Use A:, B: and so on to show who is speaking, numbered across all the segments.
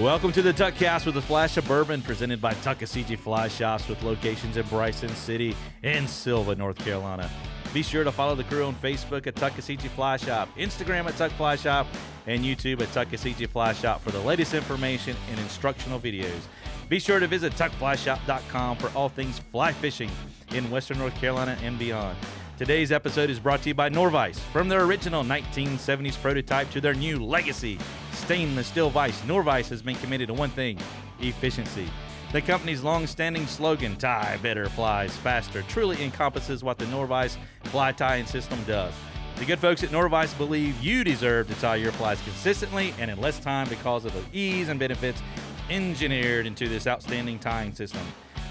A: Welcome to the Tuckcast with a splash of bourbon, presented by Tuckaseegee Fly Shops with locations in Bryson City and Sylva, North Carolina. Be sure to follow the crew on Facebook at Tuckaseegee Fly Shop, Instagram at Tuck Fly Shop, and YouTube at Tuckaseegee Fly Shop for the latest information and instructional videos. Be sure to visit tuckflyshop.com for all things fly fishing in Western North Carolina and beyond. Today's episode is brought to you by Norvise. From their original 1970s prototype to their new legacy stainless steel vise, Norvise has been committed to one thing: efficiency. The company's long-standing slogan, "Tie better, flies faster," truly encompasses what the Norvise Fly Tying System does. The good folks at Norvise believe you deserve to tie your flies consistently and in less time because of the ease and benefits engineered into this outstanding tying system.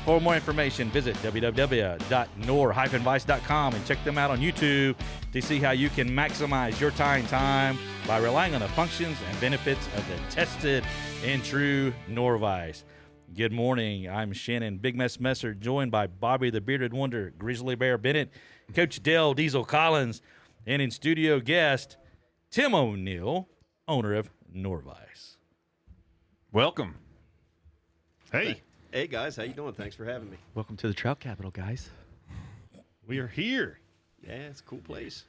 A: For more information, visit www.nor-vice.com and check them out on YouTube to see how you can maximize your tying time by relying on the functions and benefits of the tested and true Norvise. Good morning. I'm Shannon, Big Mess Messer, joined by Booby the Bearded Wonder, Grizzly Bear Bennett, Coach Dale Diesel Collins, and in studio guest, Tim O'Niell, owner of Norvise.
B: Welcome.
C: Hey. Hey, guys. How you doing? Thanks for having me.
D: Welcome to the Trout Capital, guys.
B: We are here.
C: Yeah, it's a cool place.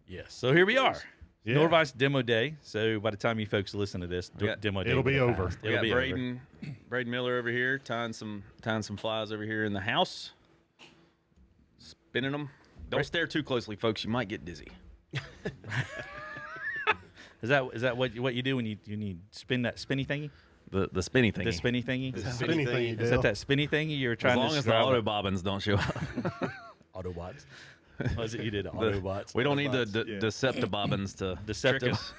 A: Yes, so here we are.
B: Yeah.
A: Norvise Demo Day. So by the time you folks listen to this, Demo Day
B: it'll be over.
A: passed.
B: We
A: It'll be
D: Braden Miller over here tying some flies over here in the house, spinning them. Don't stare too closely, folks. You might get dizzy.
A: Is that what you do when you need spin that spinny thingy?
D: The spinny thingy.
A: The spinny thingy?
C: Spinny thingy,
A: Is that spinny thingy you were trying
D: As long
A: to
D: as the
A: describe?
D: auto bobbins don't show up.
A: Autobots. What was it you did? Autobots.
D: We don't need the
C: Autobots,
D: Deceptibobbins to trick
A: Deceptive.
D: us.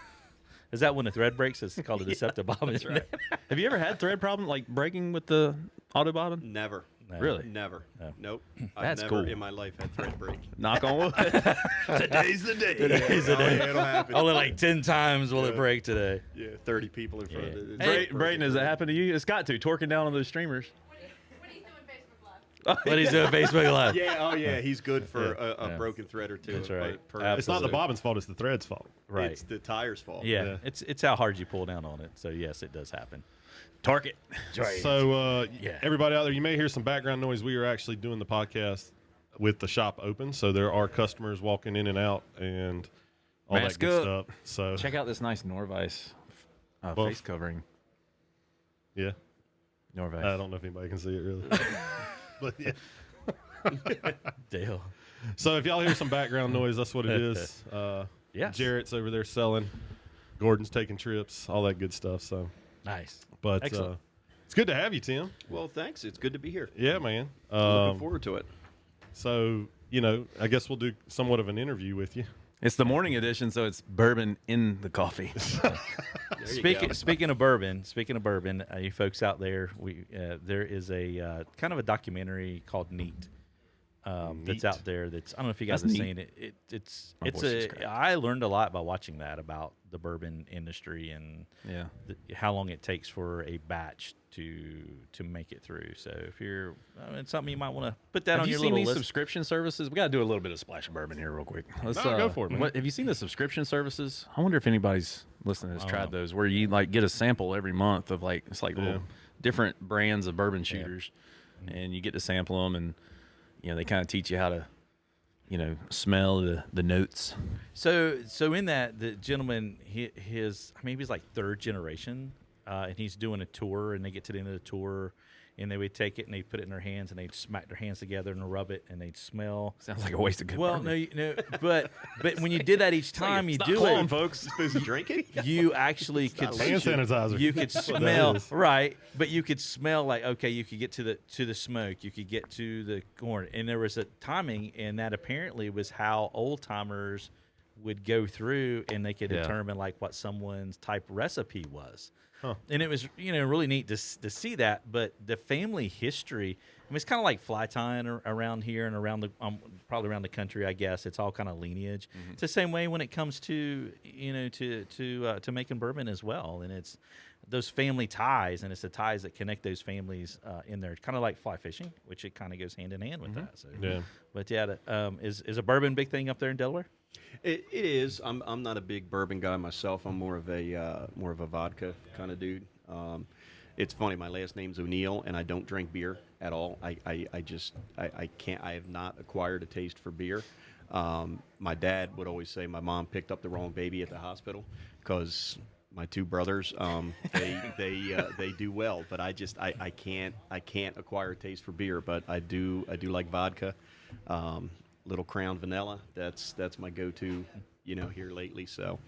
A: Is that when the thread breaks? It's called a deceptive bobbin.
D: That's right. Have you ever had thread problem, like breaking with the auto bobbin?
C: Never.
D: Really?
C: Never.
A: No.
C: Nope.
D: That's
C: I've never
D: cool.
C: in my life had thread break.
D: Knock on wood.
C: Today's the day.
A: Today's the day.
C: It'll happen.
A: Only like 10 times will it break today.
C: Yeah, 30 people in front of it. It's
A: Hey,
D: Braden, has that happened to you? It's got to. Torquing down on those streamers.
E: What are you doing Facebook Live?
A: What he's doing Facebook Live.
C: Yeah, oh yeah, he's good for a
A: Yeah.
C: broken thread or two.
A: That's right.
B: It's not the bobbin's fault, it's the thread's fault.
A: Right.
C: It's the tire's fault.
A: Yeah. It's how hard you pull down on it. So yes, it does happen.
D: Torque it.
B: So,
A: Yeah.
B: everybody out there, you may hear some background noise. We are actually doing the podcast with the shop open, so there are customers walking in and out and all
D: Mask
B: that good
D: up.
B: stuff. So,
D: Check out this nice Norvise
B: Well,
D: face covering.
B: yeah,
D: Norvise.
B: I don't know if anybody can see it really. But yeah.
A: Dale.
B: So if y'all hear some background noise, that's what it is.
A: Yes.
B: Jarrett's over there selling. Gordon's taking trips, all that good stuff. So,
A: Nice.
B: but
A: Excellent.
B: it's good to have you, Tim.
C: Well, thanks. It's good to be here.
B: Yeah, man.
C: Looking forward to it.
B: So, I guess we'll do somewhat of an interview with you.
D: It's the morning edition, so it's bourbon in the coffee.
C: There you go.
A: Speaking of bourbon, you folks out there, there is a kind of a documentary called Neat. That's
B: Neat.
A: out there. I don't know if you guys
D: That's
A: have
D: neat.
A: seen it. It's
D: My voice is cracked.
A: I learned a lot by watching that about the bourbon industry and
D: Yeah.
A: how long it takes for a batch to make it through. So if you're, it's something you might want to put that
D: Have
A: on
D: you
A: your
D: seen
A: little
D: these
A: list.
D: subscription services? We got to do a little bit of splash of bourbon here real quick. Let's
B: No, go for it, man.
D: Have you seen the subscription services? I wonder if anybody's listening has tried those, where you like get a sample every month of it's like little different brands of bourbon shooters, and you get to sample them, and they kind of teach you how to smell the notes.
A: So in that, the gentleman, he's like third generation, and he's doing a tour, and they get to the end of the tour, and they would take it and they'd put it in their hands, and they'd smack their hands together and rub it, and they'd smell.
D: Sounds like a waste of good
A: Well,
D: bourbon.
A: no, but when you did that each time you
D: Stop
A: do
D: calling,
A: it,
D: folks.
C: Supposed to drink it?
A: you actually could
B: Hand sanitizer.
A: You could
B: That's what that
A: smell
B: is.
A: right, but you could smell like, okay, you could get to the smoke, you could get to the corn, and there was a timing, and that apparently was how old timers would go through, and they could
D: Yeah.
A: determine like what someone's type recipe was.
B: Huh.
A: And it was really neat to see that, but the family history. I mean, it's kind of like fly tying around here and around the probably around the country. I guess it's all kind of lineage. It's the same way when it comes to to making bourbon as well, and it's those family ties, and it's the ties that connect those families in there. Kind of like fly fishing, which it kind of goes hand in hand with that. So,
B: Yeah.
A: but yeah, is a bourbon big thing up there in Delaware?
C: It is. I'm not a big bourbon guy myself. I'm more of a vodka kind of dude. It's funny. My last name's O'Niell, and I don't drink beer at all. I can't. I have not acquired a taste for beer. My dad would always say my mom picked up the wrong baby at the hospital because my two brothers, they do well, but I can't acquire a taste for beer. But I do like vodka, Little Crown Vanilla. That's my go-to, here lately. So,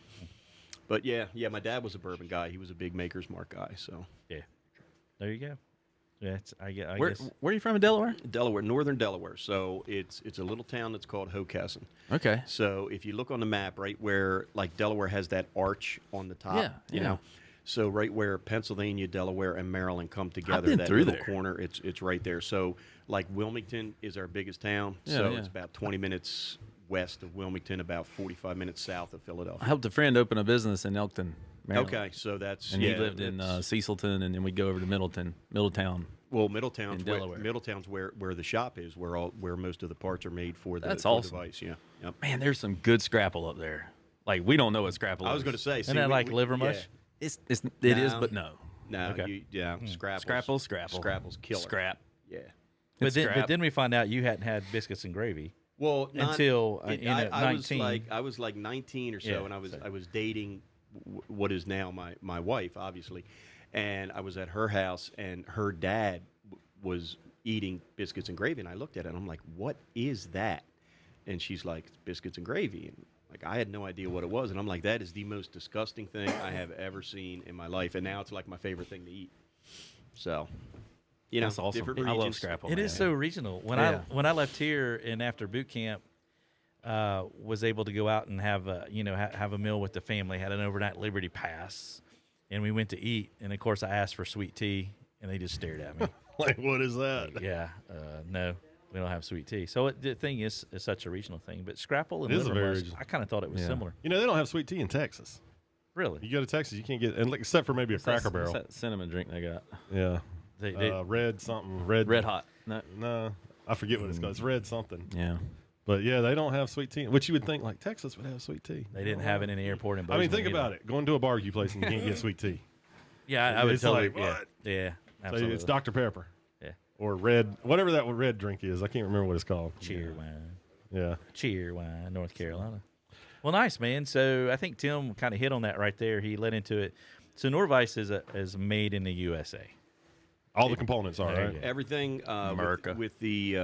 C: but yeah, my dad was a bourbon guy. He was a big Maker's Mark guy. So
A: Yeah. There you go. Yeah, I
D: Where
A: guess.
D: are you from in Delaware?
C: Delaware, northern Delaware. So it's a little town that's called Hocassin.
D: Okay.
C: So if you look on the map, right where like Delaware has that arch on the top,
D: Yeah.
C: So right where Pennsylvania, Delaware, and Maryland come together,
D: been
C: that
D: through
C: little
D: there.
C: corner, it's right there. So like Wilmington is our biggest town. So
D: yeah.
C: it's about 20 minutes west of Wilmington, about 45 minutes south of
D: I
C: Philadelphia.
D: helped a friend open a business in Elkton, Maryland.
C: Okay, so that's
D: And he lived in Cecilton, and then we'd go over to Middletown.
C: well, Middletown's
D: in Delaware.
C: Middletown's where the shop is, where most of the parts are made for the
D: That's
C: for the
D: awesome.
C: device. Yeah. Yep.
D: Man, there's some good scrapple up there. Like, we don't know what scrapple is.
C: I was going to say,
A: Isn't that like liver mush?
D: It is,
C: No.
D: but no.
C: No,
A: Okay.
C: Scrapples.
D: Scrapple's
C: killer.
D: Scrap.
C: Yeah.
A: But
D: It's
A: then we find out you hadn't had biscuits and gravy.
C: Well,
A: Until,
C: I
A: 19.
C: was like 19 or so,
A: Yeah,
C: and I
A: so-
C: was dating what is now my wife, obviously, and I was at her house, and her dad was eating biscuits and gravy, and I looked at it, and I'm like, "What is that?" And she's like, "It's biscuits and gravy," and like I had no idea what it was, and I'm like, "That is the most disgusting thing I have ever seen in my life," and now it's like my favorite thing to eat. So,
D: That's awesome.
C: different
D: I love
C: regions.
D: scrapple.
A: It
D: man.
A: is so regional. When I left here and after boot camp, was able to go out and have have a meal with the family. Had an overnight Liberty Pass, and we went to eat. And of course, I asked for sweet tea, and they just stared at me.
B: Like, what is that?
A: Yeah, no, we don't have sweet tea. So the thing is such a regional thing. But scrapple and
B: It is a
A: liver
B: very
A: mush,
B: regional.
A: I kind of thought it was
D: Yeah.
A: similar.
B: You know, they don't have sweet tea in Texas.
A: Really,
B: You go to Texas, you can't get, and except for maybe a Cracker
D: What's
B: Barrel.
D: that cinnamon drink they got?
B: Yeah.
A: they
B: Red something. Red
D: Hot. No.
B: No, I forget what it's called. It's red something.
D: Yeah.
B: But yeah, they don't have sweet tea, which you would think like Texas would have sweet tea.
A: they didn't have it in the airport in
B: I mean,
A: Bozeman
B: think
A: either.
B: about it. Going to a barbecue place and you can't get sweet tea.
A: Yeah, I would
B: It's
A: totally.
B: like, what?
A: Yeah,
B: So
A: absolutely.
B: it's Dr. Pepper.
A: Yeah.
B: Or red, whatever that red drink is. I can't remember what it's called.
A: Cheer wine.
B: Yeah.
A: Cheer wine, North Carolina. Well, nice, man. So I think Tim kind of hit on that right there. He led into it. So Norvise is made in the USA.
B: All the components are,
A: There
B: right?
A: you go.
C: Everything
D: America.
C: with the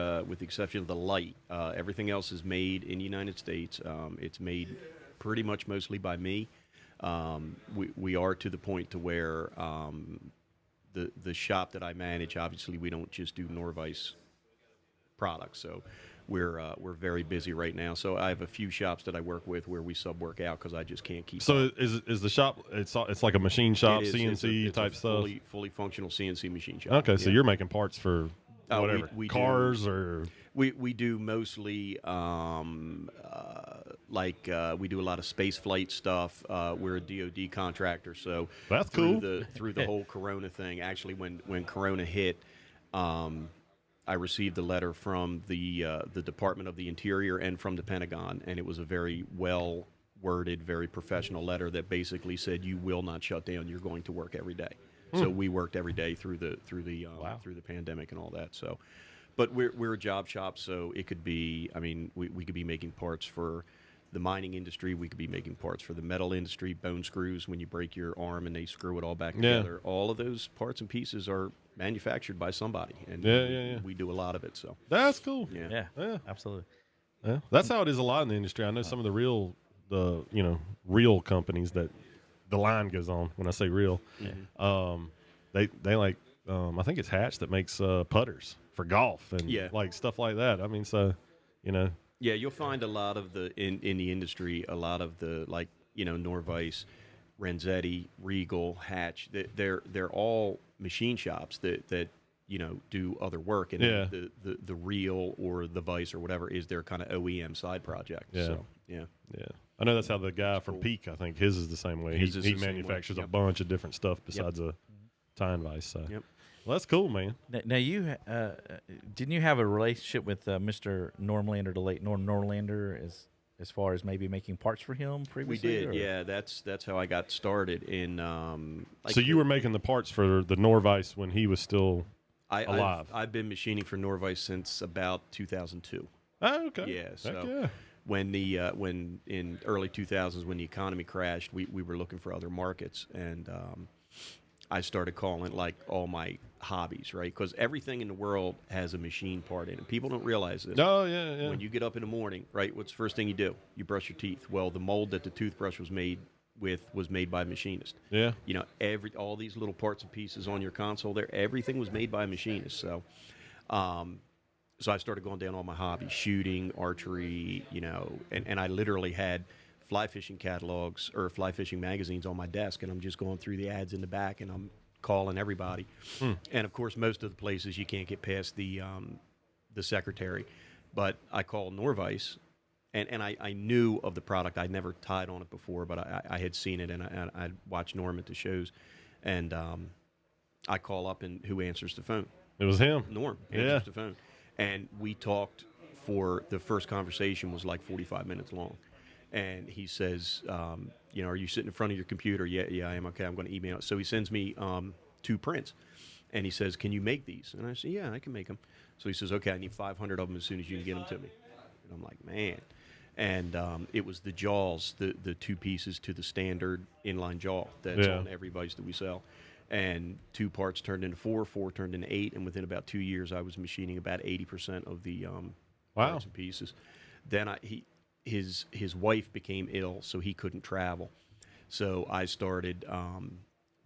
C: exception of the light, everything else is made in the United States. It's made pretty much mostly by me. We are to the point to where the shop that I manage, obviously, we don't just do Norvise products. So we're very busy right now. So I have a few shops that I work with where we sub work out because I just can't keep.
B: So
C: up.
B: is the shop? It's like a machine shop,
C: It is.
B: CNC
C: It's a
B: type stuff.
C: fully functional CNC machine shop.
B: Okay, so
C: Yeah.
B: you're making parts for whatever
C: we do-
B: cars or
C: We do mostly we do a lot of space flight stuff. We're a DoD contractor, so
B: That's
C: through
B: cool.
C: through the whole Corona thing. Actually, when Corona hit, I received a letter from the Department of the Interior and from the Pentagon, and it was a very well worded, very professional letter that basically said you will not shut down. You're going to work every day. So we worked every day through the pandemic and all that. So, but we're a job shop, so it could be. I mean, we could be making parts for the mining industry. We could be making parts for the metal industry, bone screws when you break your arm and they screw it all back
B: Yeah.
C: together. All of those parts and pieces are manufactured by somebody, and
B: Yeah.
C: we do a lot of it. So
B: that's cool.
C: yeah.
A: Yeah, absolutely.
B: Yeah, that's how it is a lot in the industry. I know some of the real companies that the line goes on. When I say real, they like I think it's Hatch that makes putters for golf and
C: Yeah.
B: like stuff like that. I mean, so
C: Yeah, you'll find a lot of in the industry, a lot of the Norvise, Renzetti, Regal, Hatch. They're all machine shops that do other work, and
B: Yeah.
C: the reel or the vise or whatever is their kind of OEM side project.
B: Yeah.
C: So yeah.
B: I know that's how the guy from
C: Cool.
B: Peak, I think his is the same way.
C: His is
B: He
C: the same way,
B: manufactures a
C: yep.
B: bunch of different stuff besides a tying vise. So
C: Yep.
B: well, that's cool, man.
A: Now you didn't you have a relationship with Mr. Normlander, the late Norm Norlander? as far as maybe making parts for him
C: We
A: previously?
C: did,
A: or-
C: yeah. That's how I got started in.
B: So you were making the parts for the Norvise when he was still alive.
C: I've been machining for Norvise since about 2002.
B: Oh, okay.
C: Yeah,
B: Heck
C: so
B: yeah.
C: when when in early 2000s when the economy crashed, we were looking for other markets, and I started calling like all my hobbies, right? Because everything in the world has a machine part in it. People don't realize this.
B: Oh, yeah.
C: When you get up in the morning, right, what's the first thing you do? You brush your teeth. Well, the mold that the toothbrush was made with was made by a machinist.
B: Yeah.
C: You know, all these little parts and pieces on your console there, everything was made by a machinist. So, so I started going down all my hobbies, shooting, archery, you know, and I literally had fly fishing catalogs or fly fishing magazines on my desk, and I'm just going through the ads in the back, and I'm calling everybody. And of course, most of the places you can't get past the secretary, but I called Norvise, and I knew of the product. I'd never tied on it before, but I had seen it, and I'd watched Norm at the shows, and I call up, and who answers the phone?
B: It was him.
C: Norm answers the phone, and we talked for the first conversation was like 45 minutes long. And he says, you know, are you sitting in front of your computer? Yeah, I am. Okay, I'm going to email it. So he sends me 2 prints, and he says, can you make these? And I say, yeah, I can make them. So he says, okay, I need 500 of them as soon as you can get them to me. And I'm like, man. And it was the jaws, the 2 pieces to the standard inline jaw that's on every vise that we sell. And 2 parts turned into 4, 4 turned into 8, and within about 2 years, I was machining about 80% of the parts and pieces. Then his wife became ill, so he couldn't travel. So I started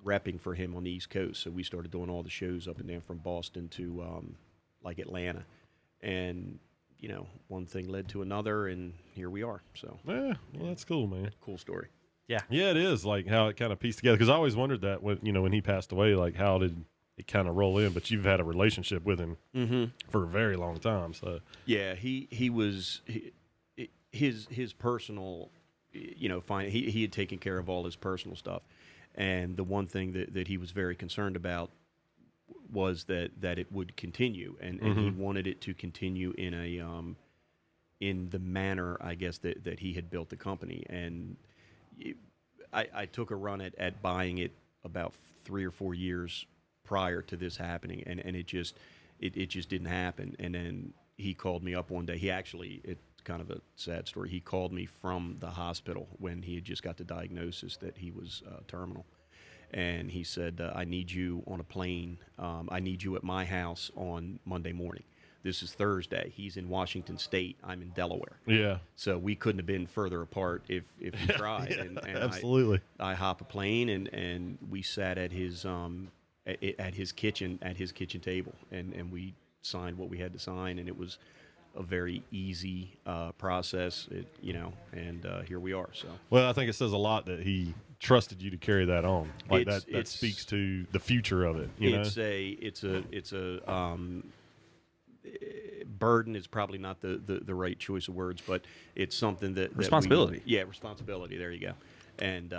C: repping for him on the East Coast. So we started doing all the shows up and down from Boston to like Atlanta. And, you know, one thing led to another, and here we are. So
B: Yeah, well, that's cool, man.
C: cool story.
A: Yeah.
B: Yeah, it is, like how it kind of pieced together. Because I always wondered that when he passed away, like how did it kind of roll in? But you've had a relationship with him for a very long time. So
C: Yeah, he was his personal, you know, he had taken care of all his personal stuff, and the one thing that he was very concerned about was that it would continue, and he wanted it to continue in a in the manner, I guess, that he had built the company. And I took a run at buying it about 3 or 4 years prior to this happening, and it just didn't happen. And then he called me up one day. It's kind of a sad story. He called me from the hospital when he had just got the diagnosis that he was terminal. And he said, I need you on a plane. I need you at my house on Monday morning. This is Thursday. He's in Washington State. I'm in Delaware.
B: yeah,
C: So we couldn't have been further apart if we tried. And
B: absolutely.
C: I hop a plane, and we sat at his kitchen table, and we signed what we had to sign, and it was a very easy process, and here we are. So
B: Well, I think it says a lot that he trusted you to carry that on. Like that speaks to the future of it. You know,
C: it's a burden is probably not the right choice of words, but it's something that
D: Responsibility.
C: Responsibility. There you go. And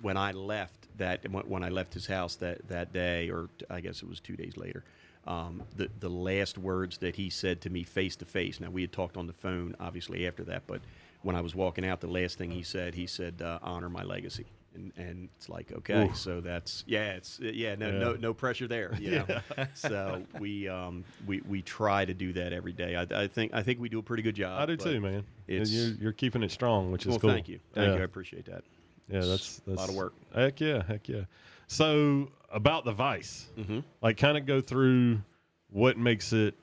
C: when I left when I left his house that day, or I guess it was 2 days later, the last words that he said to me face to face. Now, we had talked on the phone obviously after that, but when I was walking out, the last thing he said, honor my legacy. And it's like, okay,
B: Oof.
C: so that's no pressure there. You know? So we try to do that every day. I think we do a pretty good job.
B: I do too, man. You're keeping it strong, which is
C: well,
B: cool.
C: thank you. I appreciate that.
B: Yeah, that's
C: a lot of work.
B: Heck yeah. So about the vise, like kind of go through what makes it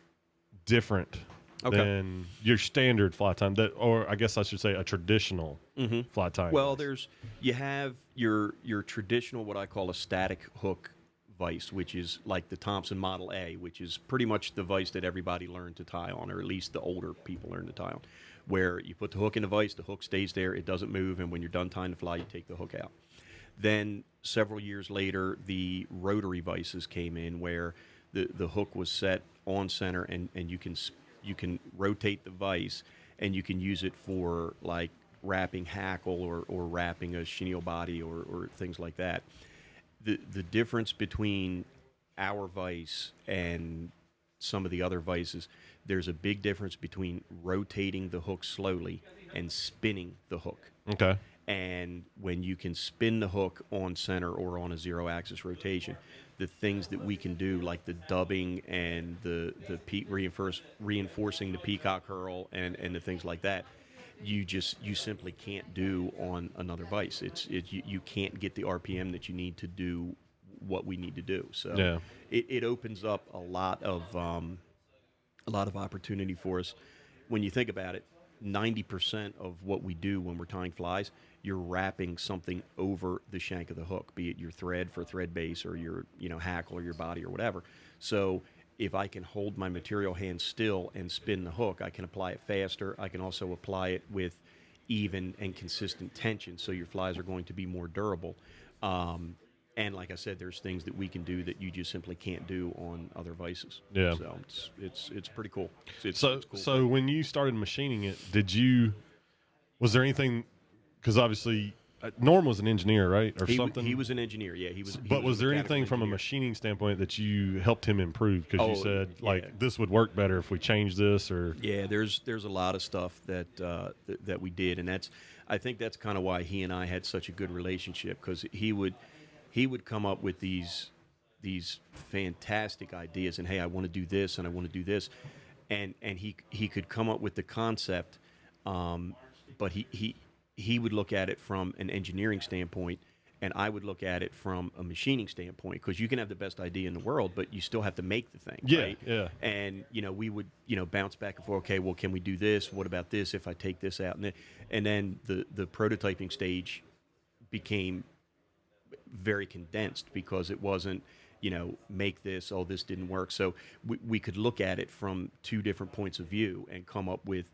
B: different than your standard fly time, or I guess I should say a traditional fly tying.
C: Well, you have your traditional, what I call a static hook vise, which is like the Thompson Model A, which is pretty much the vise that everybody learned to tie on, or at least the older people learned to tie on, where you put the hook in the vise, the hook stays there, it doesn't move, and when you're done tying the fly, you take the hook out. Then several years later, the rotary vices came in, where the hook was set on center, and you can rotate the vise, and you can use it for like wrapping hackle or wrapping a chenille body or things like that. The difference between our vise and some of the other vices, there's a big difference between rotating the hook slowly and spinning the hook.
B: Okay.
C: And when you can spin the hook on center or on a zero-axis rotation, the things that we can do, like the dubbing and the reinforcing the peacock curl and the things like that, you simply can't do on another vise. You can't get the RPM that you need to do what we need to do. So it opens up a lot of opportunity for us. When you think about it, 90% of what we do when we're tying flies, you're wrapping something over the shank of the hook, be it your thread for thread base or your hackle or your body or whatever. So if I can hold my material hand still and spin the hook, I can apply it faster. I can also apply it with even and consistent tension, so your flies are going to be more durable. And like I said, there's things that we can do that you just simply can't do on other vices.
B: Yeah.
C: So it's pretty cool. It's
B: So
C: cool.
B: when you started machining it, was there anything, because obviously Norm was an engineer, right? Or something?
C: He was an engineer, yeah.
B: But was there anything from a
C: engineer.
B: machining standpoint that you helped him improve? Because you said, this would work better if we changed this, or...
C: Yeah, there's a lot of stuff that we did, and I think that's kind of why he and I had such a good relationship, because he would come up with these fantastic ideas, and hey, I want to do this and I want to do this, and he could come up with the concept, but he would look at it from an engineering standpoint, and I would look at it from a machining standpoint, because you can have the best idea in the world, but you still have to make the thing, right?
B: Yeah.
C: And we would bounce back and forth. Okay, well, can we do this? What about this? If I take this out, and then the prototyping stage became very condensed, because it wasn't make this, oh, this didn't work. So we could look at it from two different points of view and come up with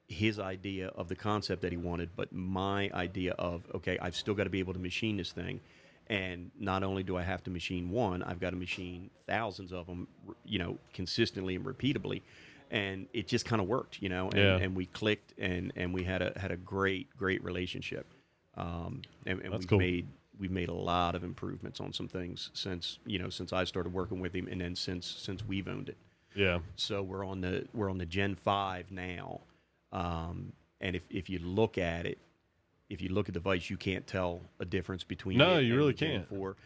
C: his idea of the concept that he wanted, but my idea of, okay, I've still got to be able to machine this thing, and not only do I have to machine one, I've got to machine thousands of them, consistently and repeatably, and it just kind of worked, and we clicked, and we had a great relationship, and
B: That's cool.
C: We've made a lot of improvements on some things since I started working with him, and then since we've owned it.
B: Yeah.
C: So we're on the Gen 5 now. And if you look at it, if you look at the vise, you can't tell a difference between
B: No,
C: it
B: you
C: and
B: really
C: the Gen
B: can't.
C: 4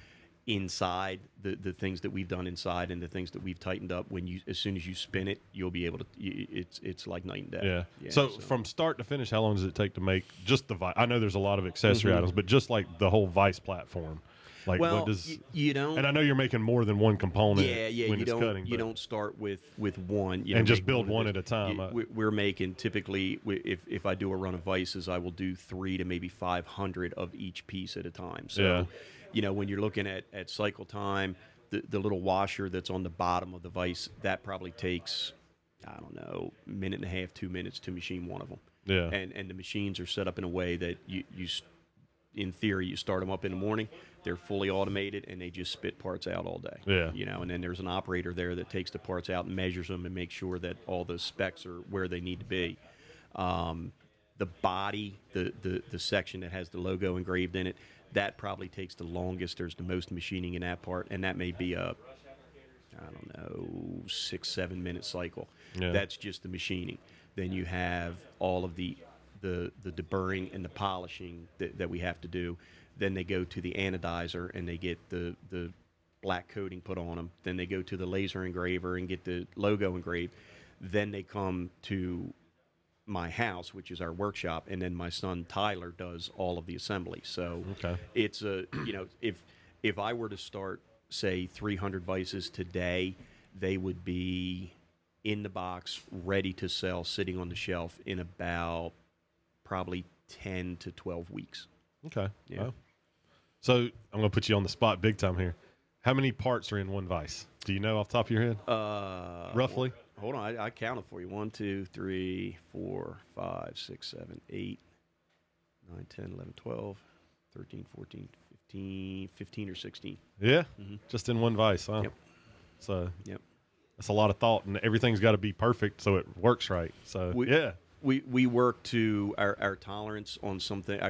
C: inside, the things that we've done inside and the things that we've tightened up. As soon as you spin it, you'll be able to. It's like night and day.
B: Yeah. So from start to finish, how long does it take to make just the vise? I know there's a lot of accessory items, but just like the whole vise platform. Like,
C: well,
B: what does
C: you don't.
B: And I know you're making more than one component.
C: Yeah.
B: When
C: You
B: it's
C: don't.
B: cutting,
C: You
B: but-
C: don't start with one.
B: And just
C: make
B: build
C: of
B: one
C: this.
B: at a time.
C: We're making typically, if I do a run of vices, I will do 300 to maybe 500 of each piece at a time. So, when you're looking at cycle time, the little washer that's on the bottom of the vise, that probably takes, I don't know, a minute and a half, 2 minutes to machine one of them.
B: Yeah.
C: And the machines are set up in a way that you in theory, you start them up in the morning, they're fully automated, and they just spit parts out all day.
B: Yeah.
C: And then there's an operator there that takes the parts out and measures them and makes sure that all the specs are where they need to be. The body, the section that has the logo engraved in it, that probably takes the longest. There's the most machining in that part, and that may be a, 6-7 minute cycle.
B: Yeah.
C: That's just the machining. Then you have all of the deburring and the polishing that we have to do. Then they go to the anodizer and they get the black coating put on them. Then they go to the laser engraver and get the logo engraved. Then they come to my house, which is our workshop, and then my son Tyler does all of the assembly. So it's if I were to start, say, 300 vices today, they would be in the box, ready to sell, sitting on the shelf in about probably 10 to 12 weeks.
B: Okay.
C: Yeah.
B: Wow. So I'm going to put you on the spot big time here. How many parts are in one vise? Do you know off the top of your head? Roughly?
C: Hold on. I counted for you. 1, 2, 3, 4, 5, 6, 7, 8, 9, 10, 11, 12, 13, 14, 15 or 16.
B: Yeah. Just in one vise, huh?
C: Yep.
B: So
C: Yep.
B: that's a lot of thought, and everything's got to be perfect so it works right. So,
C: We work to our tolerance on something.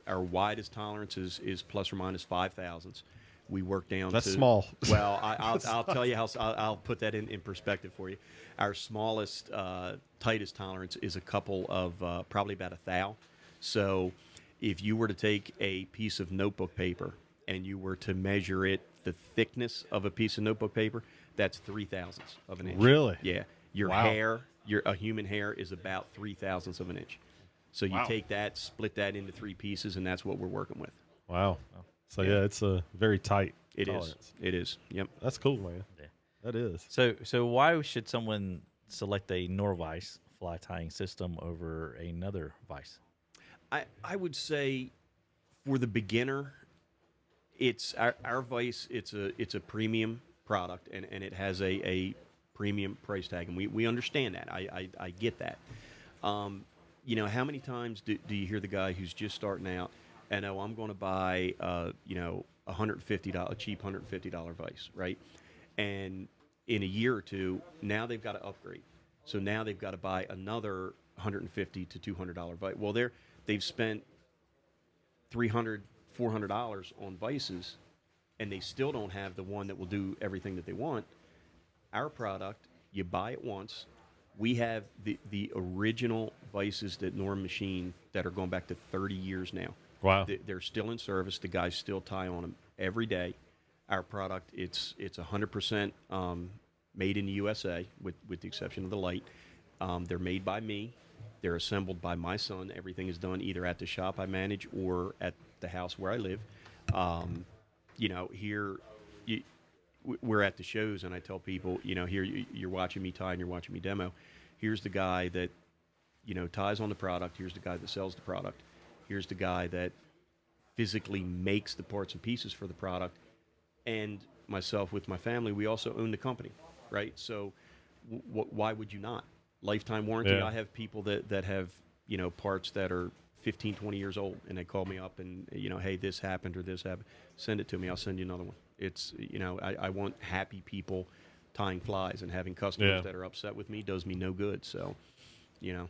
C: Our widest tolerance is plus or minus 5 thousandths. We work down
B: That's
C: to
B: small.
C: Well, I'll tell you how I'll put that in perspective for you. Our smallest, tightest tolerance is a couple of probably about a thou. So if you were to take a piece of notebook paper and you were to measure it, the thickness of a piece of notebook paper, that's 3/1000 of an inch.
B: Really?
C: Yeah. Your
B: Wow.
C: hair, a human hair is about 3/1000 of an inch. So you
B: Wow.
C: take that, split that into 3 pieces, and that's what we're working with.
B: Wow. So
C: Yeah.
B: yeah, it's a very tight
C: It is.
B: tolerance.
C: It is. Yep.
B: That's cool, man.
A: Yeah.
B: That is.
A: So why should someone select a Norvise fly tying system over another vise?
C: I would say for the beginner, it's our vise. It's a premium product, and it has a premium price tag, and we understand that. I get that. You know, how many times do you hear the guy who's just starting out and I'm going to buy $150 cheap $150 vise, right? And in a year or two, now they've got to upgrade. So now they've got to buy another $150 to $200 vise. Well, they've spent $300, $400 on vices, and they still don't have the one that will do everything that they want. Our product, you buy it once. We have the original vices that Norm machined that are going back to 30 years now.
B: Wow.
C: They're still in service. The guys still tie on them every day. Our product, it's 100% made in the USA, with the exception of the light. They're made by me. They're assembled by my son. Everything is done either at the shop I manage or at the house where I live. You know, here we're at the shows, and I tell people, you know, here you're watching me tie and you're watching me demo. Here's the guy that, you know, ties on the product. Here's the guy that sells the product. Here's the guy that physically makes the parts and pieces for the product. And myself with my family, we also own the company, right? So why would you not? Lifetime warranty.
B: Yeah.
C: I have people that have, you know, parts that are 15, 20 years old, and they call me up and, you know, hey, this happened or this happened. Send it to me. I'll send you another one. It's, you know, I want happy people tying flies, and having customers that are upset with me does me no good. So, you know.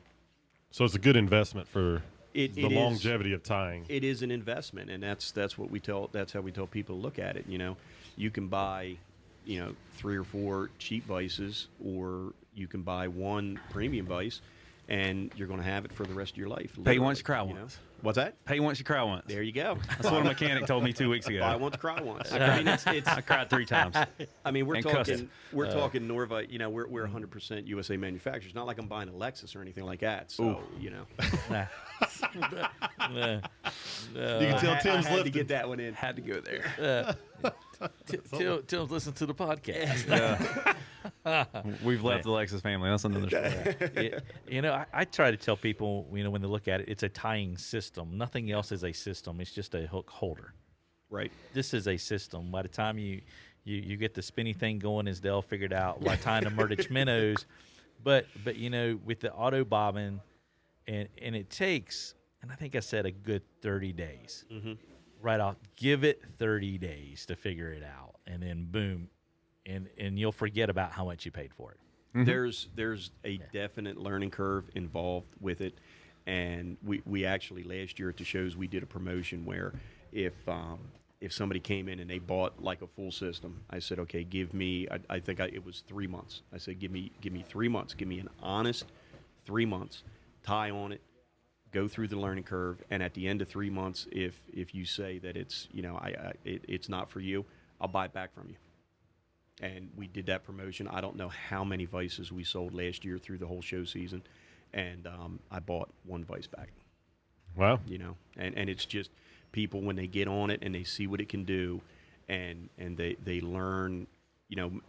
B: So it's a good investment for
C: It
B: the
C: is.
B: longevity of tying.
C: It is an investment, and that's what we tell. That's how we tell people to look at it. You know, you can buy, you know, 3 or 4 cheap vices, or you can buy one premium vice, and you're going to have it for the rest of your life.
D: Pay
C: literally,
D: once, cry
C: you know?
D: once.
C: What's that?
D: Pay once, you cry once.
C: There you go.
D: That's what a mechanic told me 2 weeks ago.
C: Buy once, cry once. I mean, it's
D: I cried 3 times.
C: I mean, we're
D: And
C: talking
D: cussed.
C: Norvise. You know, we're 100% USA manufacturers. Not like I'm buying a Lexus or anything like that. So you know,
B: You can tell
C: I
B: Tim's
C: had to
B: lifting.
C: get that one in.
D: Had to go there.
A: Tim's listen to the podcast.
D: We've left the Lexus family. That's another story.
A: You know, I try to tell people, you know, when they look at it, it's a tying system. Nothing else is a system. It's just a hook holder.
C: Right.
A: This is a system. By the time you get the spinny thing going, as Dale figured out by tying the Murdich minnows, but you know, with the auto bobbin, and it takes, and I think I said a good 30 days.
C: Mm-hmm.
A: Right off, give it 30 days to figure it out, and then boom, and you'll forget about how much you paid for it.
C: There's a definite learning curve involved with it, and we actually last year at the shows we did a promotion where if somebody came in and they bought like a full system, I said, okay, give me I think it was 3 months. I said, give me 3 months, give me an honest 3 months, tie on it, go through the learning curve, and at the end of 3 months, if you say that it's, you know, it's not for you, I'll buy it back from you. And we did that promotion. I don't know how many vices we sold last year through the whole show season, and I bought one vice back.
B: Wow.
C: You know, and it's just people when they get on it and they see what it can do, and they learn. You know,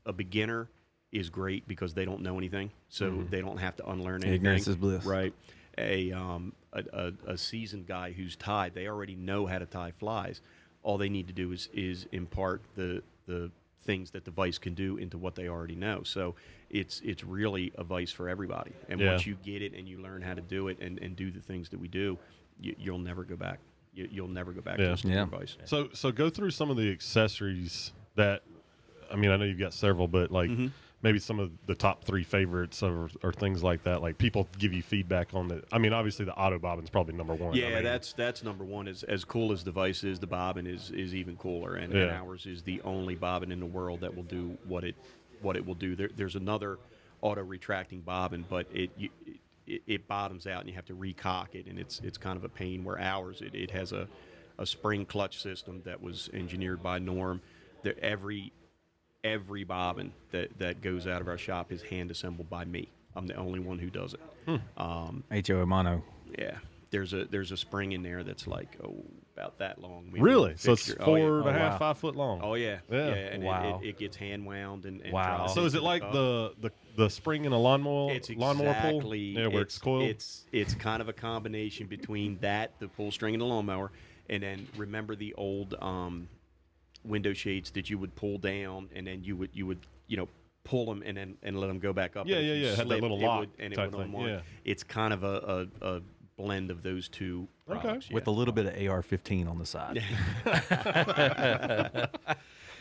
C: a beginner is great because they don't know anything, so they don't have to unlearn anything.
D: Ignorance is bliss.
C: Right. A seasoned guy who's tied, they already know how to tie flies. All they need to do is impart the things that the vice can do into what they already know. So it's really a vice for everybody. And
B: Yeah.
C: once you get it and you learn how to do it and do the things that we do, you'll never go back. You'll never go back to a standard vice.
B: So go through some of the accessories that, I mean, I know you've got several, but like maybe some of the top 3 favorites or things like that. Like people give you feedback on the. I mean, obviously the auto bobbin's probably number 1.
C: Yeah,
B: I mean,
C: that's number 1. As cool as the Vice is, the bobbin is even cooler, and ours is the only bobbin in the world that will do what it will do. There's another auto retracting bobbin, but it bottoms out and you have to recock it, and it's kind of a pain. Where ours, it has a spring clutch system that was engineered by Norm. Every bobbin that goes out of our shop is hand assembled by me. I'm the only one who does it.
D: HO Mono.
C: Yeah, there's a spring in there that's like about that long.
B: Really? So it's 4.5,
D: wow.
B: 5 foot long.
C: Oh yeah,
B: Yeah.
C: and
D: Wow.
C: it gets hand wound and
D: Wow.
C: dropped
B: So is it
C: into
B: like
C: cup.
B: the spring in a lawnmower
C: It's
B: lawnmower pull?
C: exactly
B: Yeah, where it's coiled.
C: It's kind of a combination between the pull string and the lawnmower, and then remember the old window shades that you would pull down, and then you would pull them and let them go back up.
B: Yeah,
C: And if you
B: yeah. Had that
C: slip,
B: little
C: it
B: lock
C: would, and it
B: type
C: would
B: thing,
C: unwind.
B: yeah.
C: It's kind of a blend of those two products.
D: With a little bit of AR-15 on the side.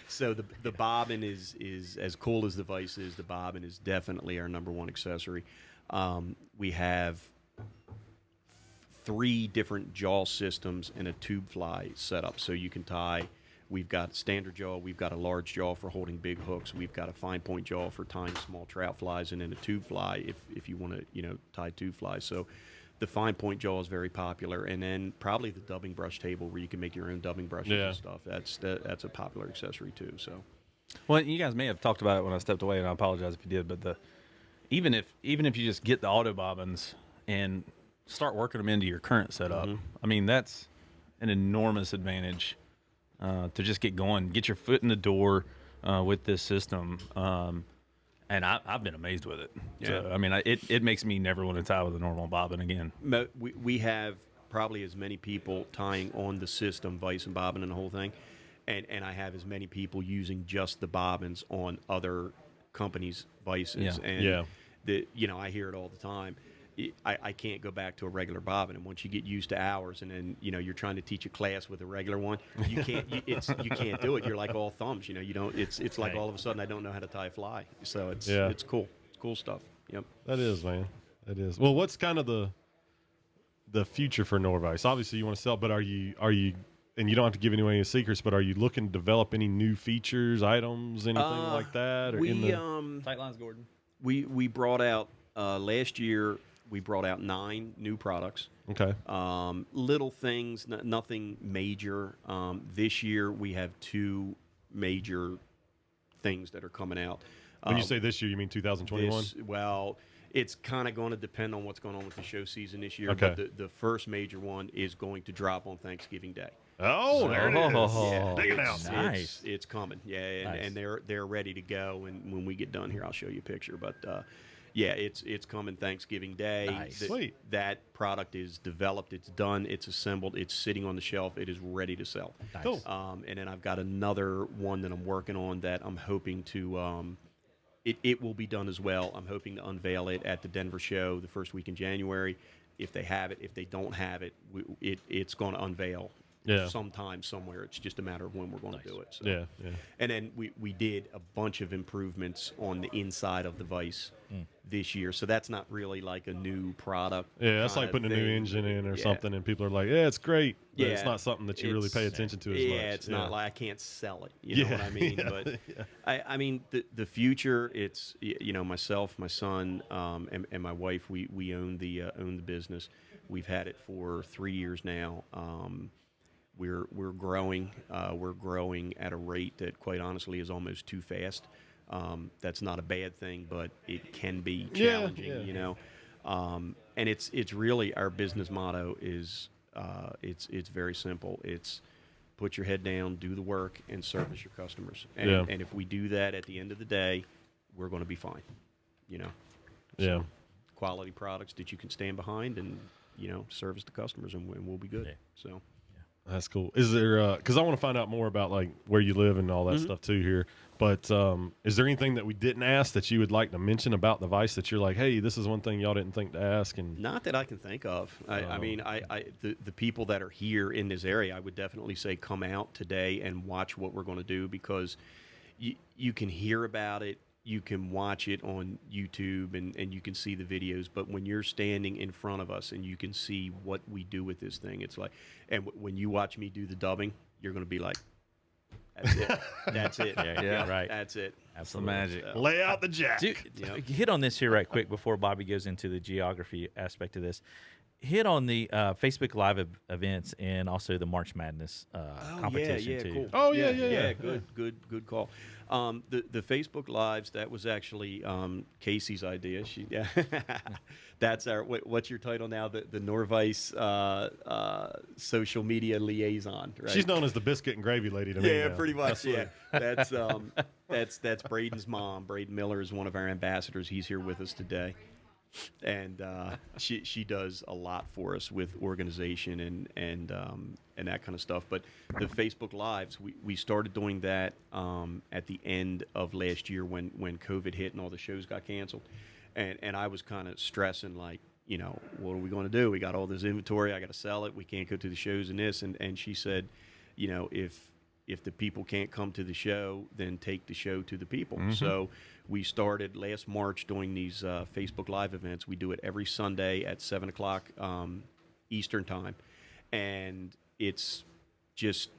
C: So the bobbin is as cool as the Vice is. The bobbin is definitely our number 1 accessory. We have 3 different jaw systems and a tube fly setup, so you can tie. We've got standard jaw. We've got a large jaw for holding big hooks. We've got a fine point jaw for tying small trout flies, and then a tube fly if you want to tie tube flies. So the fine point jaw is very popular, and then probably the dubbing brush table where you can make your own dubbing brushes and stuff. That's a popular accessory too. So,
D: Well, you guys may have talked about it when I stepped away, and I apologize if you did. But even if you just get the auto bobbins and start working them into your current setup, I mean that's an enormous advantage to just get going, get your foot in the door with this system. And I've been amazed with it.
C: Yeah.
D: So, I mean, it makes me never want to tie with a normal bobbin again.
C: we have probably as many people tying on the system, Vice and bobbin and the whole thing, and I have as many people using just the bobbins on other companies' Vices.
D: Yeah.
C: And I hear it all the time. I can't go back to a regular bobbin, and once you get used to ours, and then you're trying to teach a class with a regular one, you can't you can't do it. You're like all thumbs, you don't. It's like all of a sudden I don't know how to tie a fly. So it's cool, cool stuff. Yep.
B: That is, man. That is. Well, what's kind of the future for Norvise? Obviously, you want to sell, but are you? And you don't have to give away any secrets, but are you looking to develop any new features, items, anything like that? Or
D: Tight lines, Gordon.
C: We brought out last year. We brought out 9 new products.
B: Okay.
C: Little things, nothing major. This year we have 2 major things that are coming out.
B: When you say this year, you mean 2021?
C: Well, it's kind of going to depend on what's going on with the show season this year.
B: Okay.
C: But the first major one is going to drop on Thanksgiving Day.
B: Oh, there it is.
C: Yeah,
B: Dig it out.
D: Nice.
C: It's coming. Yeah, and they're ready to go. And when we get done here, I'll show you a picture. But yeah, it's coming Thanksgiving Day.
D: Nice.
B: Sweet.
C: That product is developed. It's done. It's assembled. It's sitting on the shelf. It is ready to sell.
D: Nice.
B: Cool.
C: And then I've got another one that I'm working on that I'm hoping to. It will be done as well. I'm hoping to unveil it at the Denver show the first week in January. If they have it, if they don't have it, it's going to unveil sometime somewhere. It's just a matter of when we're going to do it. So.
B: Yeah.
C: And then we did a bunch of improvements on the inside of the Vice this year. So that's not really like a new product.
B: Yeah, that's
C: kind
B: like
C: of
B: putting a new
C: thing.
B: engine in or
C: Yeah.
B: something, and people are like, yeah, it's great. But it's
C: Yeah,
B: not something that you really pay attention to as much.
C: Yeah, it's not like I can't sell it. You know
B: Yeah,
C: what I mean?
B: yeah,
C: But
B: yeah.
C: I mean, the future. It's myself, my son, and my wife. We own the business. We've had it for 3 years now. We're growing. We're growing at a rate that, quite honestly, is almost too fast. That's not a bad thing, but it can be challenging.
B: Yeah.
C: And it's really our business motto is it's very simple. It's put your head down, do the work, and service your customers. And, and if we do that at the end of the day, we're going to be fine.
B: Yeah.
C: Quality products that you can stand behind and service the customers, and we'll be good. So.
B: That's cool. Is there, because I want to find out more about like where you live and all that stuff too here. But is there anything that we didn't ask that you would like to mention about the Vice that you're like, hey, this is one thing y'all didn't think to ask? And
C: not that I can think of. I mean, the people that are here in this area, I would definitely say come out today and watch what we're going to do, because you can hear about it you can watch it on YouTube and you can see the videos, but when you're standing in front of us and you can see what we do with this thing, it's like, and when you watch me do the dubbing, you're going to be like, that's it. That's it.
A: Yeah, right.
C: That's it.
D: That's the magic.
C: So,
B: Lay out the jack.
A: Dude,
C: Yep.
A: hit on this here right quick before Bobby goes into the geography aspect of this. Hit on the Facebook Live events and also the March Madness competition
C: yeah,
A: too.
C: cool.
B: Oh, yeah.
C: Good call. The Facebook Lives, that was actually Casey's idea. That's our. What's your title now? The Norvise social media liaison. Right?
B: She's known as the biscuit and gravy lady to me.
C: Yeah,
B: now.
C: pretty much. Yeah, that's Braden's mom. Braden Miller is one of our ambassadors. He's here with us today, and she does a lot for us with organization and that kind of stuff. But the Facebook Lives, we started doing that at the end of last year when COVID hit and all the shows got canceled, and I was kind of stressing like, what are we going to do? We got all this inventory. I got to sell it. We can't go to the shows and this. And she said, if the people can't come to the show, then take the show to the people. Mm-hmm. So we started last March doing these Facebook Live events. We do it every Sunday at 7 o'clock Eastern time. And it's just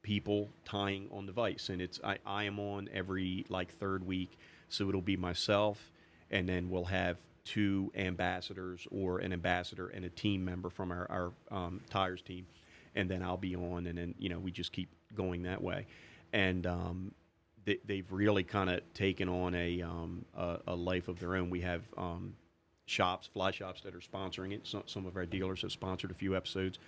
C: people tying on the vise. And I am on every third week. So it'll be myself, and then we'll have 2 ambassadors or an ambassador and a team member from our tires team. And then I'll be on, and then, we just keep going that way. And they've really kind of taken on a life of their own. We have fly shops that are sponsoring it. Some of our dealers have sponsored a few episodes.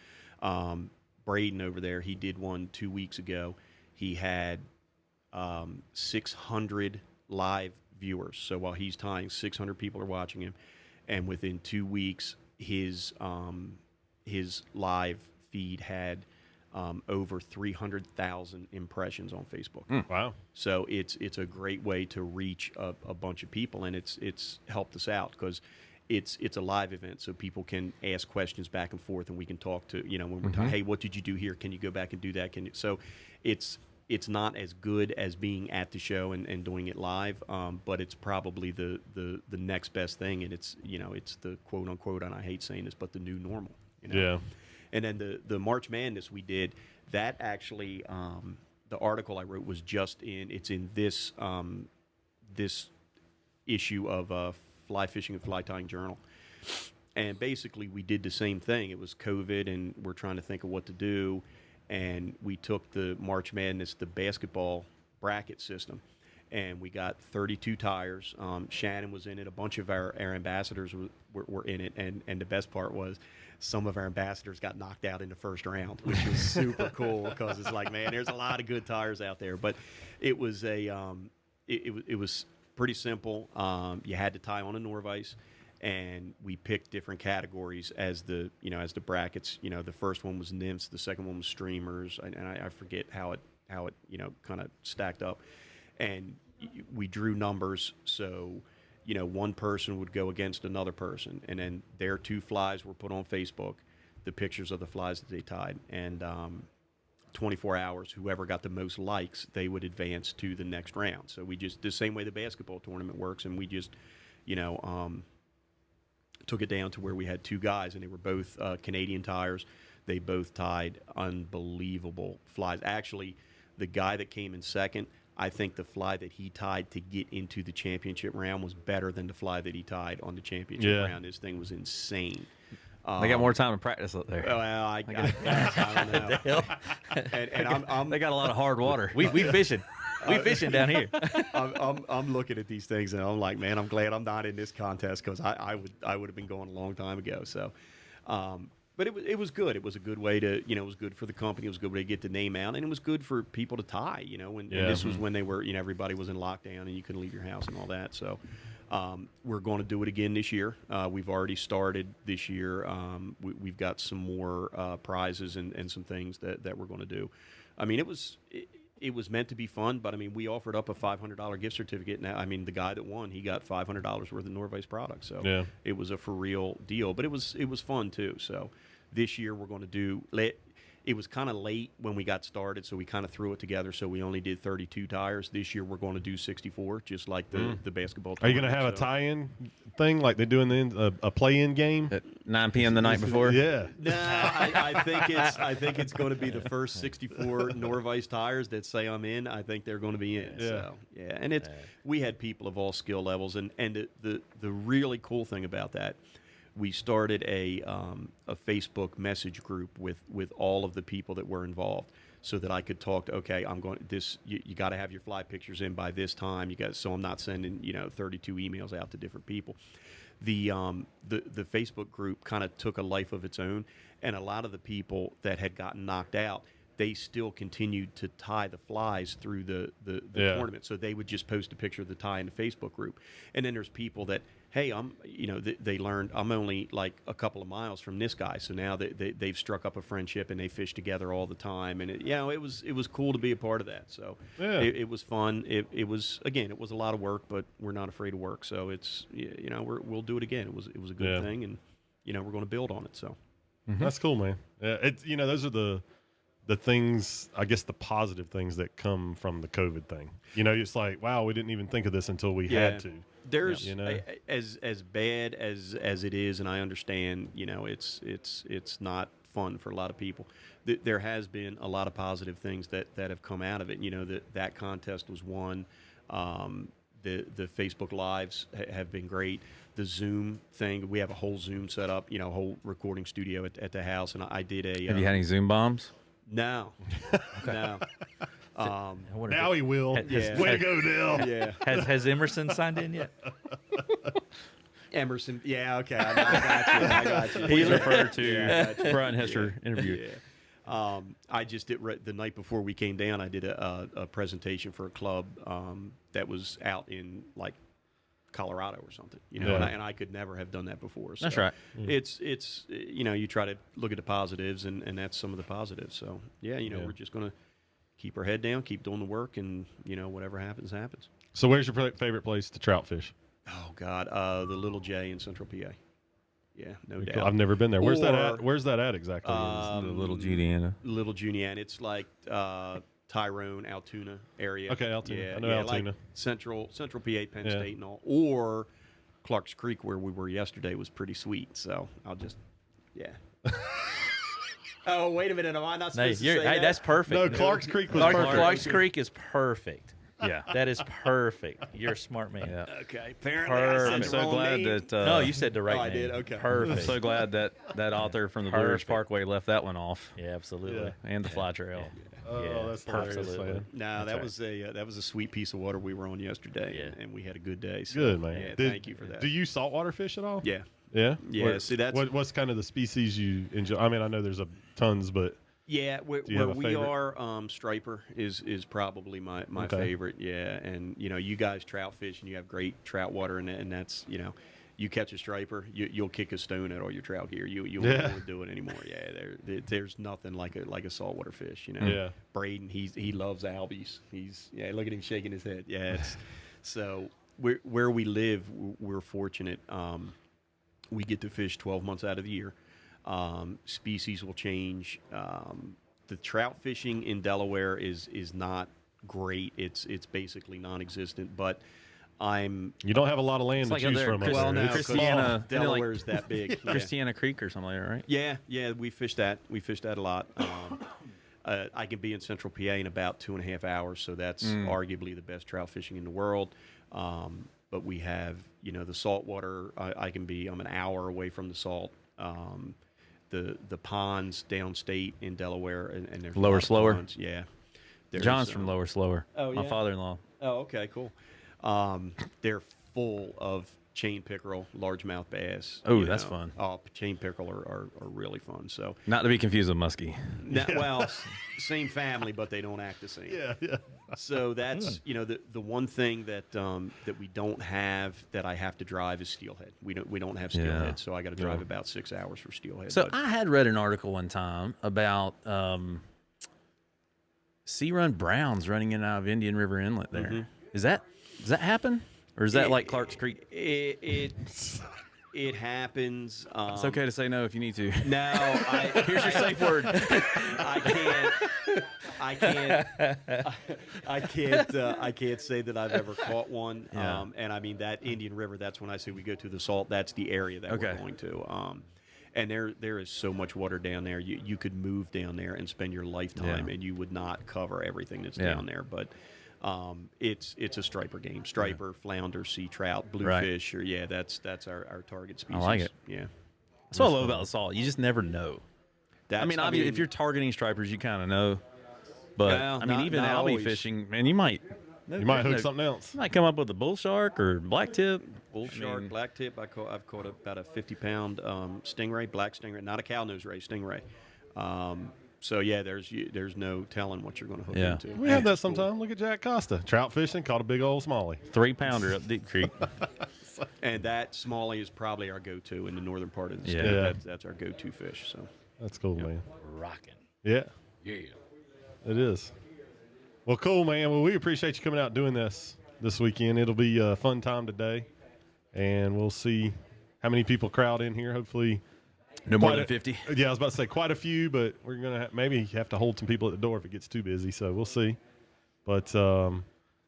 C: Braden over there, he did one 2 weeks ago. He had 600 live viewers. So while he's tying, 600 people are watching him. And within 2 weeks, his live feed had over 300,000 impressions on Facebook.
B: Wow!
C: So it's a great way to reach a bunch of people, and it's helped us out because it's a live event, so people can ask questions back and forth, and we can talk to when we're talking. Hey, what did you do here? Can you go back and do that? So it's not as good as being at the show and doing it live, but it's probably the next best thing, and it's it's the quote unquote, and I hate saying this, but the new normal.
B: Yeah.
C: And then the March Madness we did, that actually, the article I wrote was it's in this this issue of Fly Fishing and Fly Tying Journal. And basically we did the same thing. It was COVID, and we're trying to think of what to do. And we took the March Madness, the basketball bracket system, and we got 32 tires. Shannon was in it. A bunch of our ambassadors were in it. And the best part was some of our ambassadors got knocked out in the first round, which was super cool because it's like, man, there's a lot of good tires out there. But it was it was pretty simple. You had to tie on a Norvise, and we picked different categories as the brackets. The first one was nymphs, the second one was streamers, and I forget how it kind of stacked up. And we drew numbers, so one person would go against another person, and then their 2 flies were put on Facebook, the pictures of the flies that they tied, and 24 hours, whoever got the most likes, they would advance to the next round. So we just, the same way the basketball tournament works, and we just took it down to where we had 2 guys, and they were both Canadian tires. They both tied unbelievable flies. Actually, the guy that came in second, I think the fly that he tied to get into the championship round was better than the fly that he tied on the championship round. This thing was insane.
D: They got more time to practice up there.
C: Well, I don't know. And
D: they got a lot of hard water.
A: We fishing. We fishing down here.
C: I'm looking at these things, and I'm like, man, I'm glad I'm not in this contest because I would have been going a long time ago. So, but it was good. It was a good way to, it was good for the company. It was a good way to get the name out, and it was good for people to tie. And this was when they were, everybody was in lockdown and you couldn't leave your house and all that. So, we're going to do it again this year. We've already started this year. We've got some more prizes and some things that we're going to do. I mean, it was meant to be fun, but I mean, we offered up a $500 gift certificate. Now, I mean, the guy that won, he got $500 worth of Norvise products. So it was a for real deal, but it was fun too. So this year we're going to do, it was kind of late when we got started, so we kind of threw it together. So we only did 32 tires. This year we're going to do 64, just like the basketball.
B: Are you going to have a
C: tournament, so.
B: tie-in thing like they do in a play-in game?
D: At 9 p.m. the night before?
B: Yeah.
C: No, I think it's going to be the first 64 Norvise tires that say I'm in. I think they're going to be in.
B: Yeah.
C: So, yeah, and we had people of all skill levels, and the really cool thing about that, we started a Facebook message group with all of the people that were involved, so that I could talk to, okay, I'm going this. You got to have your fly pictures in by this time. So I'm not sending 32 emails out to different people. The Facebook group kind of took a life of its own, and a lot of the people that had gotten knocked out, they still continued to tie the flies through the tournament. So they would just post a picture of the tie in the Facebook group. And then there's people that, hey, they learned I'm only like a couple of miles from this guy. So now they've struck up a friendship and they fish together all the time. And it was cool to be a part of that. So it was fun. It was a lot of work, but we're not afraid of work. So it's we'll do it again. It was a good thing, and we're going to build on it. So
B: that's cool, man. Those are the things, I guess, the positive things that come from the COVID thing. It's like, wow, we didn't even think of this until we had to.
C: There's as bad as it is, and I understand, it's not fun for a lot of people. There has been a lot of positive things that have come out of it. That contest was one. The Facebook Lives have been great. The Zoom thing, we have a whole Zoom set up, a whole recording studio at the house, and I did a.
D: Have you had any Zoom bombs?
C: No, no.
B: Now he will. Way to go, Dale.
C: Yeah.
A: Has Emerson signed in yet?
C: Emerson. Yeah. Okay. I got you.
D: Please refer to Brian Hester interview.
C: Yeah. I just did the night before we came down. I did a presentation for a club that was out in like Colorado or something, and I could never have done that before. So
D: that's right.
C: It's you try to look at the positives, and that's some of the positives. So we're just gonna keep our head down, keep doing the work, and whatever happens, happens.
B: So where's your favorite place to trout fish?
C: Oh God, the Little J in Central PA. Yeah, no doubt.
B: I've never been there. Where's that at? Where's that at exactly?
D: The Little Juliana.
C: Little Juniana. It's like Tyrone, Altoona area.
B: Okay, Altoona.
C: Yeah,
B: I know Altoona.
C: Like Central PA, Penn State, and all. Or Clark's Creek, where we were yesterday, was pretty sweet. So I'll just, Oh, wait a minute. Am I not supposed to say that?
A: That's perfect.
B: No, Clark's Creek was perfect.
A: Clark's Creek is perfect. Yeah, that is perfect. You're a smart man.
D: Yeah.
C: Okay, apparently I said
D: I'm
C: the
D: so
C: wrong
D: glad
C: name.
D: that.
A: No, you said the right
C: I
A: name.
C: did? Okay.
A: Perfect.
D: I'm so glad that author from the Blue Ridge
A: Perfect.
D: Parkway left that one off.
A: Yeah, absolutely.
D: And the fly trail.
B: Oh,
A: Yeah,
B: that's hilarious,
A: absolutely.
B: man.
C: No, that was a sweet piece of water we were on yesterday, and we had a good day. So,
B: Good, man.
C: Yeah, thank you for that.
B: Do you saltwater fish at all?
C: Yeah.
B: Yeah?
C: Yeah, see, that's-
B: what's kind of the species you enjoy? I mean, I know there's tons, but
C: Yeah, where
B: you have a
C: we
B: favorite?
C: are, striper is probably my
B: Okay.
C: favorite. Yeah, and you guys trout fish and you have great trout water, and that's you catch a striper, you'll kick a stone at all your trout gear. You won't want to do it anymore. Yeah, there's nothing like a saltwater fish.
B: Yeah.
C: Braden, he loves albies. Look at him shaking his head. Yeah, so where we live, we're fortunate. We get to fish 12 months out of the year. Species will change. The trout fishing in Delaware is not great. It's basically non-existent. But
B: you don't have a lot of land to
D: like up
B: choose
D: there,
B: from.
D: Chris-
B: up
C: well,
B: there.
C: no,
B: It's
D: Christiana-
B: small.
C: Delaware's that big. Yeah.
D: Christiana Creek or something like that, right?
C: Yeah, we fish that. We fish that a lot. I can be in Central PA in about 2.5 hours, so that's arguably the best trout fishing in the world. But we have, the saltwater. I'm an hour away from the salt. The ponds downstate in Delaware, and there's
D: Lower
C: a lot of
D: Slower?
C: ponds. Yeah,
D: John's from Lower Slower.
C: Oh,
D: My
C: yeah?
D: father-in-law.
C: Oh, okay, cool. They're full of chain pickerel, largemouth bass.
D: Oh, that's fun.
C: Oh, chain pickerel are really fun. So,
D: Not to be confused with muskie.
C: well, same family, but they don't act the same.
B: Yeah.
C: So that's the one thing that we don't have that I have to drive is steelhead. We don't have steelhead, so I got to drive about 6 hours for steelhead.
D: So
C: but,
D: I had read an article one time about sea run browns running in and out of Indian River Inlet there. Does that happen? Or is that like Clark's Creek?
C: It happens.
D: It's okay to say no if you need to.
C: No,
D: Here's your safe word.
C: I can't say that I've ever caught one.
D: Yeah.
C: And I mean that Indian River. That's when I say we go to the salt. That's the area that we're going to. And there is so much water down there. You could move down there and spend your lifetime, and you would not cover everything that's down there. But it's a striper game. Striper, flounder, sea trout, bluefish, or that's our target species.
D: I like it.
C: Yeah.
D: That's what I love about the salt. You just never know. Obviously, if you're targeting stripers, you kind of know. But
C: Well,
D: even
C: not
D: albie
C: always.
D: fishing, man, you might
B: hook something else.
D: You might come up with a bull shark or blacktip.
C: Bull shark, blacktip. I've caught about a 50-pound stingray, black stingray, not a cow nose ray, stingray. So yeah, there's no telling what you're going to hook into.
B: We have that sometime. Look at Jack Costa, trout fishing, caught a big old smallie.
D: 3-pounder up Deep Creek.
C: And that smallie is probably our go-to in the northern part of the state.
B: Yeah.
C: That's our go-to fish. So
B: That's cool, man.
A: Rocking.
B: Yeah,
A: Yeah.
B: it is. Well, cool, man. Well, we appreciate you coming out doing this weekend. It'll be a fun time today, and we'll see how many people crowd in here. Hopefully,
D: No more than 50.
B: Yeah, I was about to say quite a few, but we're gonna maybe have to hold some people at the door if it gets too busy. So we'll see. But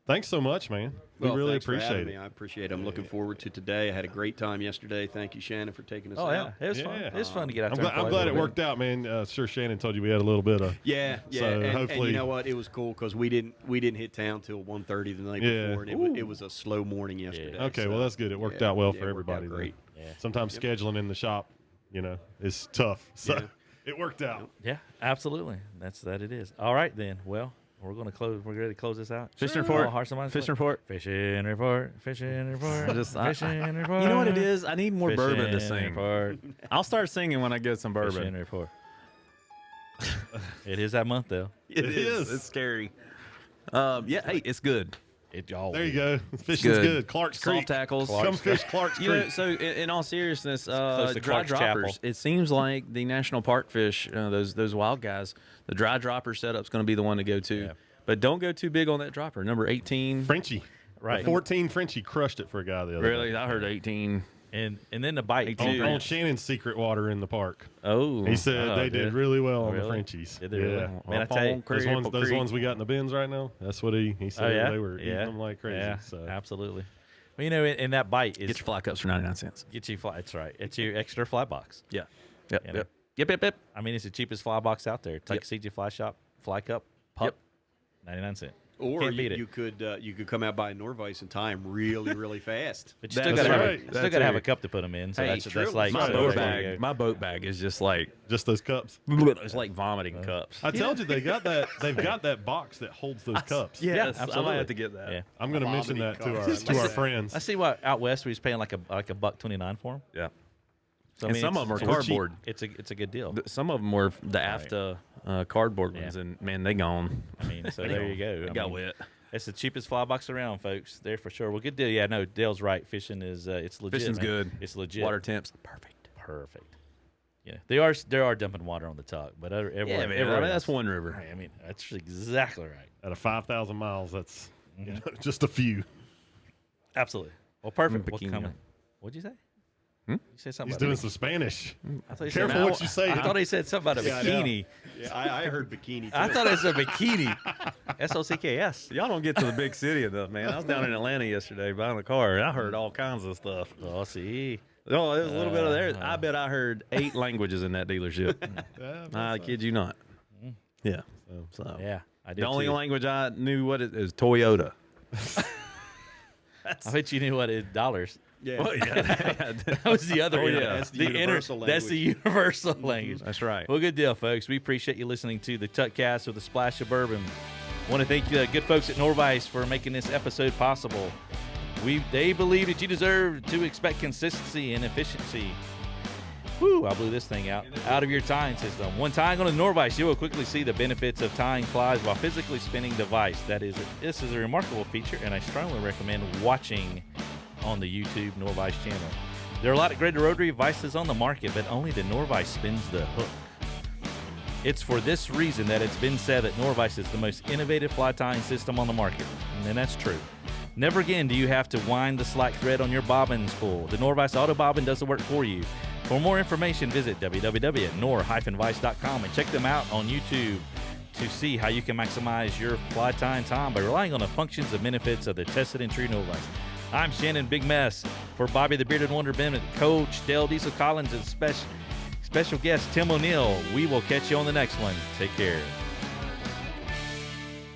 B: thanks so much, man. We
C: Well,
B: really
C: thanks for
B: appreciate
C: having
B: it.
C: me. I appreciate it. I'm looking forward to today. I had a great time yesterday. Thank you, Shannon, for taking us
A: Oh,
C: out.
A: yeah. It was fun.
B: Yeah.
A: It was fun to get out
B: I'm
A: there.
B: glad, I'm glad it worked out, man. Sure, Shannon told you we had a little bit of.
C: Yeah.
B: So
C: and
B: hopefully-
C: you know what? It was cool because we didn't hit town till 1:30 the night
B: Yeah.
C: before, and it was a slow morning yesterday.
B: Okay,
C: so,
B: well that's good. It worked
C: yeah,
B: out well
C: yeah,
B: for
C: it worked out
B: everybody. then.
C: great.
A: Yeah.
B: Sometimes scheduling in the shop, is tough. So
C: Yeah.
B: it worked out.
A: Yeah, absolutely. That's that it is. All right, then. Well, we're going to close. We're ready to close this out.
D: Fishing report.
A: Oh, hearts and minds.
D: Fishing report.
A: Fishing report. Fishing report. Fishing report.
D: You know what it is? I need more bourbon to
A: Fishing
D: sing.
A: report.
D: I'll start singing when I get some
A: Fishing
D: bourbon.
A: report. It is that month, though.
D: It
B: is.
D: It's scary. Hey, it's good.
B: There you go. Fishing's good. Clark's
D: Soft
B: Creek.
D: tackles.
B: Come fish Clark's
D: You know,
B: Creek.
D: so in all seriousness,
A: close to
D: dry
A: Clark's
D: droppers.
A: Chapel.
D: It seems like the national park fish, those wild guys, the dry dropper setup's going to be the one to go to.
A: Yeah.
D: But don't go too big on that dropper. Number 18.
B: Frenchie.
A: Right.
B: The 14 Frenchie crushed it for a guy the other
D: Really,
B: day.
D: I heard 18.
A: And then the bite.
D: On-
A: too.
B: On Shannon's secret water in the park.
D: Oh,
B: He said they did really well on the
A: Really?
B: Frenchies.
A: Did they really?
B: Yeah.
A: Man, I tell you,
B: Those ones we got in the bins right now, that's what he said.
A: Oh, yeah?
B: They were eating them like crazy.
A: Yeah,
B: So.
A: absolutely. Well, in that bite is
D: get your fly cups for 99 cents.
A: get you fly. That's right. It's your extra fly box.
D: Yeah. Yep.
A: You know?
D: Yep.
A: I mean, it's the cheapest fly box out there. Tuckaseegee Fly Shop, Fly Cup, pup,
D: Yep.
A: 99 cents.
C: Or
A: Can't beat it.
C: you could come out by Norvise and tie them really, really fast.
A: But you
D: That's
A: still got to
B: right.
A: have a cup to put them in. So
D: Hey,
A: that's
C: true.
A: like
D: My
A: so
D: boat
A: there you
D: bag.
A: go.
D: My boat bag is just like
B: Just those cups.
D: it's like vomiting cups.
B: I told you they got that. They've got that box that holds those cups.
D: Yes,
A: Yeah,
D: I
A: absolutely.
D: might have to get that.
A: Yeah.
B: I'm going to mention that to our friends.
A: I see what out west we was paying like a $1.29 for them.
D: Yeah.
A: So,
D: And some of them are cardboard.
A: It's a good deal.
D: Some of them were the AFTA cardboard ones, and man, they gone.
A: I mean, so there you go.
D: They
A: I
D: got
A: mean,
D: wet.
A: It's the cheapest fly box around, folks. There for sure. Well, good deal. Yeah, no, Dale's right. Fishing is it's legit.
D: Fishing's
A: man.
D: good.
A: It's legit.
D: Water temps, perfect.
A: Perfect. Yeah, they are dumping water on the Tuck, but everywhere,
D: Yeah, man.
A: everywhere
D: That's
A: else.
D: one river.
A: I mean, that's exactly right.
B: Out of 5,000 miles, that's just a few.
A: Absolutely. Well, perfect. Well,
D: Bikini.
A: coming. What'd you say? You said something.
B: He's
A: about
B: doing
A: a
B: some Spanish.
A: I thought he
B: Careful
A: said,
B: what you say.
A: I thought he said something about a
C: Yeah, I know.
A: bikini.
C: Yeah, I heard bikini. Too.
A: I thought it was a bikini. SOCKS.
D: Y'all don't get to the big city enough, man. I was down in Atlanta yesterday buying a car, and I heard all kinds of stuff.
A: Oh, see.
D: Oh, there's a little bit of there. I bet I heard 8 languages in that dealership. I kid you not. Yeah. So
A: Yeah, I did
D: the only
A: too.
D: language I knew what it is Toyota.
A: I bet you knew what it is. Dollars.
C: Yeah.
D: Well, yeah.
A: That was the other.
D: Oh, yeah.
C: That's the universal
A: That's the
C: language.
A: universal language.
D: That's right.
A: Well, good deal, folks. We appreciate you listening to the Tuckcast with a splash of bourbon. Want to thank the good folks at Norvise for making this episode possible. They believe that you deserve to expect consistency and efficiency. Woo, I blew this thing out of your tying system. When tying on a Norvise, you will quickly see the benefits of tying flies while physically spinning the vise. This is a remarkable feature, and I strongly recommend watching on the YouTube Norvise channel. There are a lot of great rotary vices on the market, but only the Norvise spins the hook. It's for this reason that it's been said that Norvise is the most innovative fly tying system on the market, and that's true. Never again do you have to wind the slack thread on your bobbin spool. The Norvise Auto Bobbin does the work for you. For more information, visit www.nor-vise.com and check them out on YouTube to see how you can maximize your fly tying time by relying on the functions and benefits of the tested and true Norvise. I'm Shannon Big Mess for Bobby the Bearded Wonder Bennett, Coach Dale Diesel Collins, and special guest Tim O'Niell. We will catch you on the next one. Take care.